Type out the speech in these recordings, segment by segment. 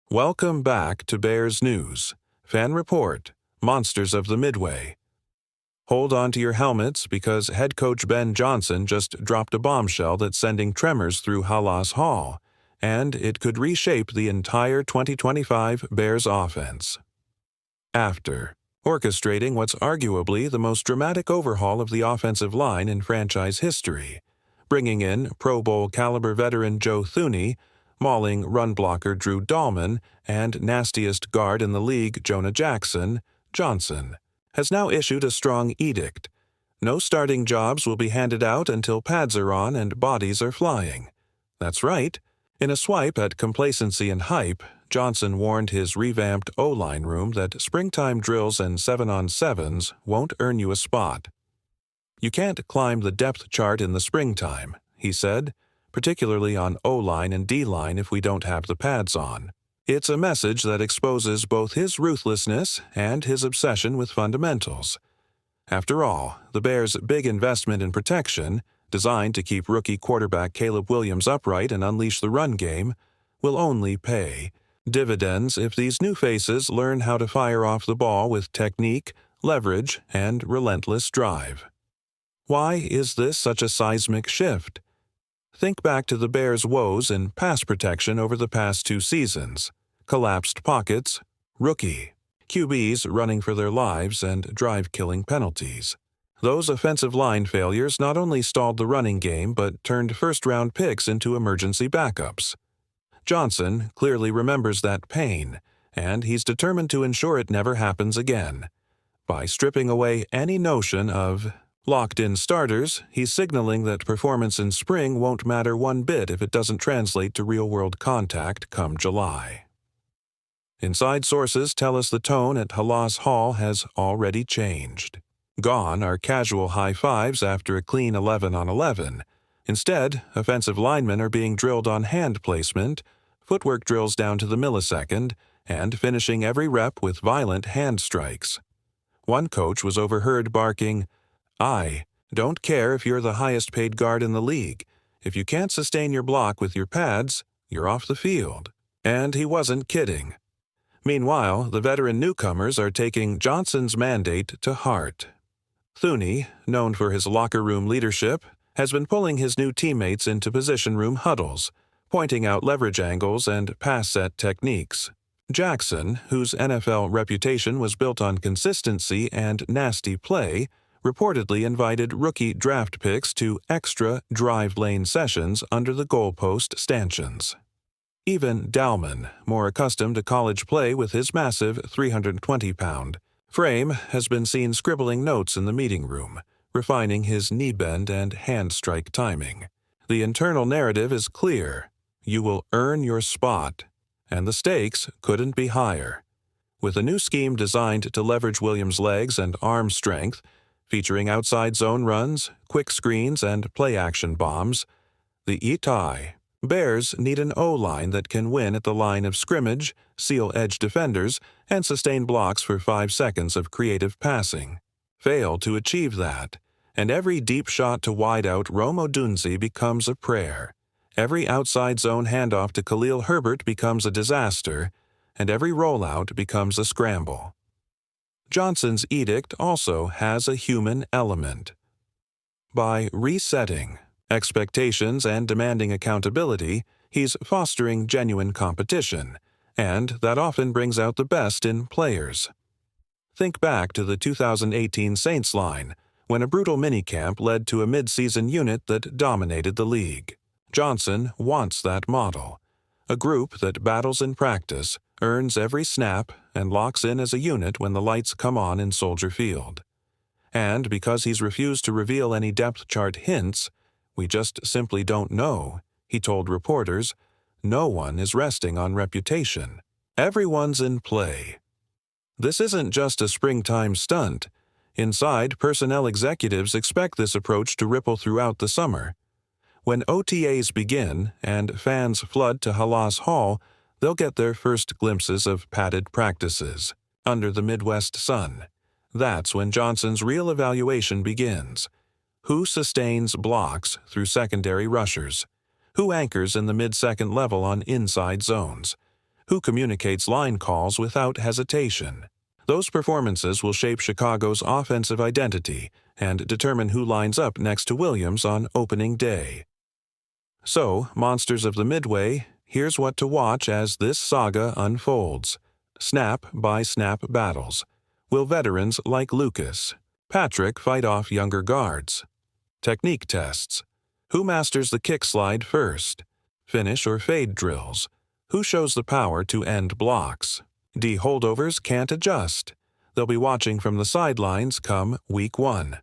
Welcome back to Bears News. Fan Report, Monsters of the Midway. Hold on to your helmets because head coach Ben Johnson just dropped a bombshell that's sending tremors through Halas Hall, and it could reshape the entire 2025 Bears offense. After orchestrating what's arguably the most dramatic overhaul of the offensive line in franchise history, bringing in Pro Bowl caliber veteran Joe Thuney, mauling run blocker Drew Dahlman, and nastiest guard in the league Jonah Jackson, Johnson has now issued a strong edict. No starting jobs will be handed out until pads are on and bodies are flying. That's right. In a swipe at complacency and hype, Johnson warned his revamped O-line room that springtime drills and 7-on-7s won't earn you a spot. You can't climb the depth chart in the springtime, he said, particularly on O-line and D-line if we don't have the pads on. It's a message that exposes both his ruthlessness and his obsession with fundamentals. After all, the Bears' big investment in protection, designed to keep rookie quarterback Caleb Williams upright and unleash the run game, will only pay dividends if these new faces learn how to fire off the ball with technique, leverage, and relentless drive. Why is this such a seismic shift? Think back to the Bears' woes in pass protection over the past 2 seasons. Collapsed pockets, rookie, QBs running for their lives, and drive-killing penalties. Those offensive line failures not only stalled the running game but turned first-round picks into emergency backups. Johnson clearly remembers that pain, and he's determined to ensure it never happens again. By stripping away any notion of locked-in starters, he's signaling that performance in spring won't matter one bit if it doesn't translate to real-world contact come July. Inside sources tell us the tone at Halas Hall has already changed. Gone are casual high fives after a clean 11-on-11. Instead, offensive linemen are being drilled on hand placement, footwork drills down to the millisecond, and finishing every rep with violent hand strikes. One coach was overheard barking, "I don't care if you're the highest-paid guard in the league. If you can't sustain your block with your pads, you're off the field." And he wasn't kidding. Meanwhile, the veteran newcomers are taking Johnson's mandate to heart. Thuney, known for his locker room leadership, has been pulling his new teammates into position room huddles, pointing out leverage angles and pass set techniques. Jackson, whose NFL reputation was built on consistency and nasty play, reportedly invited rookie draft picks to extra drive lane sessions under the goalpost stanchions. Even Dahlman, more accustomed to college play with his massive 320-pound frame, has been seen scribbling notes in the meeting room, refining his knee bend and hand strike timing. The internal narrative is clear. You will earn your spot, and the stakes couldn't be higher. With a new scheme designed to leverage Williams' legs and arm strength, featuring outside zone runs, quick screens, and play-action bombs, the Itai Bears need an O-line that can win at the line of scrimmage, seal edge defenders, and sustain blocks for 5 seconds of creative passing. Fail to achieve that, and every deep shot to wideout Rome Odunze becomes a prayer. Every outside zone handoff to Khalil Herbert becomes a disaster, and every rollout becomes a scramble. Johnson's edict also has a human element. By resetting expectations and demanding accountability, he's fostering genuine competition, and that often brings out the best in players. Think back to the 2018 Saints line, when a brutal minicamp led to a mid-season unit that dominated the league. Johnson wants that model. A group that battles in practice, earns every snap, and locks in as a unit when the lights come on in Soldier Field. And because he's refused to reveal any depth chart hints, we just simply don't know, he told reporters. No one is resting on reputation. Everyone's in play. This isn't just a springtime stunt. Inside, personnel executives expect this approach to ripple throughout the summer. When OTAs begin and fans flood to Halas Hall, they'll get their first glimpses of padded practices under the Midwest sun. That's when Johnson's real evaluation begins. Who sustains blocks through secondary rushers? Who anchors in the mid-second level on inside zones? Who communicates line calls without hesitation? Those performances will shape Chicago's offensive identity and determine who lines up next to Williams on opening day. So, Monsters of the Midway, here's what to watch as this saga unfolds. Snap-by-snap battles. Will veterans like Lucas, Patrick fight off younger guards? Technique tests. Who masters the kick slide first? Finish or fade drills. Who shows the power to end blocks? D holdovers can't adjust. They'll be watching from the sidelines come Week 1.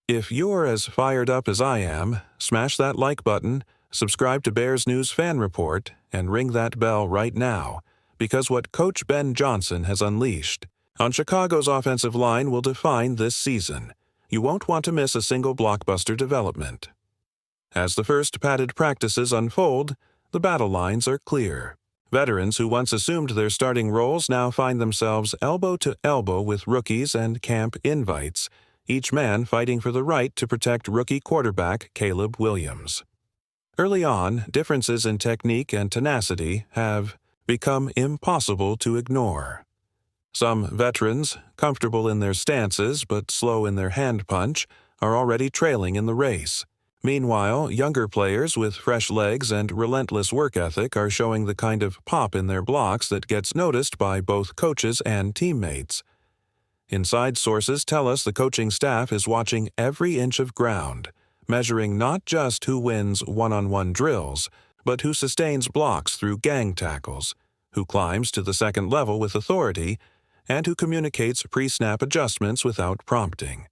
If you're as fired up as I am, smash that like button, subscribe to Bears News Fan Report, and ring that bell right now, because what Coach Ben Johnson has unleashed on Chicago's offensive line will define this season. You won't want to miss a single blockbuster development. As the first padded practices unfold, the battle lines are clear. Veterans who once assumed their starting roles now find themselves elbow to elbow with rookies and camp invites, each man fighting for the right to protect rookie quarterback Caleb Williams. Early on, differences in technique and tenacity have become impossible to ignore. Some veterans, comfortable in their stances but slow in their hand punch, are already trailing in the race. Meanwhile, younger players with fresh legs and relentless work ethic are showing the kind of pop in their blocks that gets noticed by both coaches and teammates. Inside sources tell us the coaching staff is watching every inch of ground, measuring not just who wins one-on-one drills, but who sustains blocks through gang tackles, who climbs to the second level with authority, and who communicates pre-snap adjustments without prompting.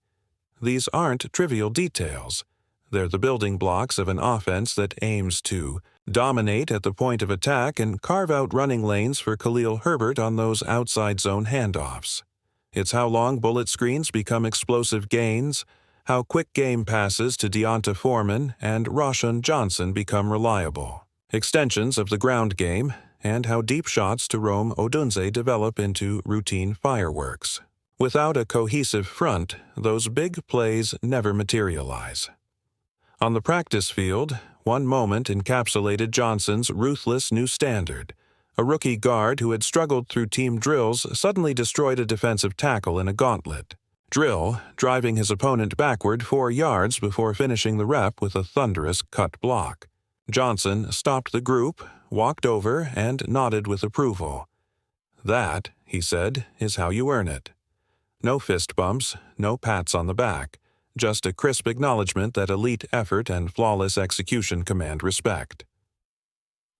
These aren't trivial details. They're the building blocks of an offense that aims to dominate at the point of attack and carve out running lanes for Khalil Herbert on those outside zone handoffs. It's how long bullet screens become explosive gains, how quick game passes to Deonta Foreman and Roshan Johnson become reliable extensions of the ground game, and how deep shots to Rome Odunze develop into routine fireworks. Without a cohesive front, those big plays never materialize. On the practice field, one moment encapsulated Johnson's ruthless new standard. A rookie guard who had struggled through team drills suddenly destroyed a defensive tackle in a gauntlet. Drill, driving his opponent backward 4 yards before finishing the rep with a thunderous cut block. Johnson stopped the group, walked over, and nodded with approval. "That," he said, "is how you earn it." No fist bumps, no pats on the back. Just a crisp acknowledgement that elite effort and flawless execution command respect.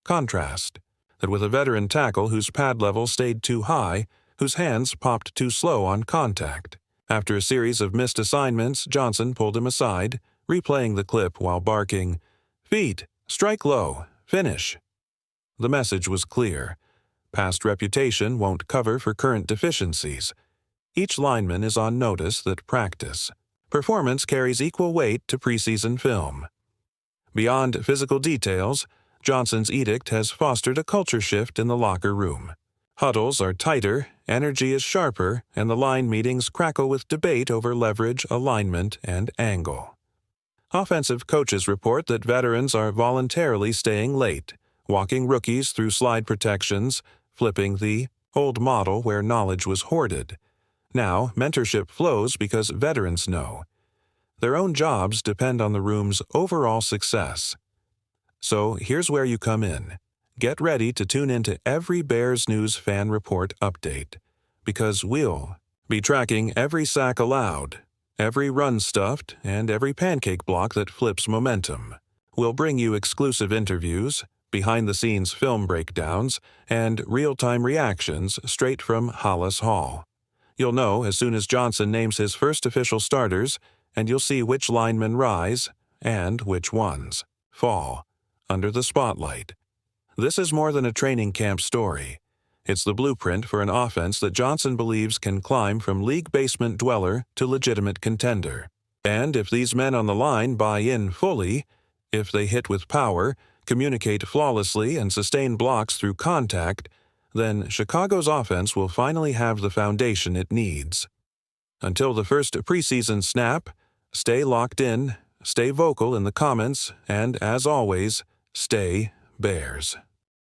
Contrast: that with a veteran tackle whose pad level stayed too high, whose hands popped too slow on contact. After a series of missed assignments, Johnson pulled him aside, replaying the clip while barking, "Feet, strike low, finish." The message was clear. Past reputation won't cover for current deficiencies. Each lineman is on notice that practice. Performance carries equal weight to preseason film. Beyond physical details, Johnson's edict has fostered a culture shift in the locker room. Huddles are tighter, energy is sharper, and the line meetings crackle with debate over leverage, alignment, and angle. Offensive coaches report that veterans are voluntarily staying late, walking rookies through slide protections, flipping the old model where knowledge was hoarded. Now, mentorship flows because veterans know. Their own jobs depend on the room's overall success. So here's where you come in. Get ready to tune into every Bears News Fan Report update, because we'll be tracking every sack allowed, every run stuffed, and every pancake block that flips momentum. We'll bring you exclusive interviews, behind-the-scenes film breakdowns, and real-time reactions straight from Hollis Hall. You'll know as soon as Johnson names his first official starters, and you'll see which linemen rise and which ones fall under the spotlight. This is more than a training camp story. It's the blueprint for an offense that Johnson believes can climb from league basement dweller to legitimate contender. And if these men on the line buy in fully, if they hit with power, communicate flawlessly, and sustain blocks through contact, then Chicago's offense will finally have the foundation it needs. Until the first preseason snap, stay locked in, stay vocal in the comments, and as always, stay Bears.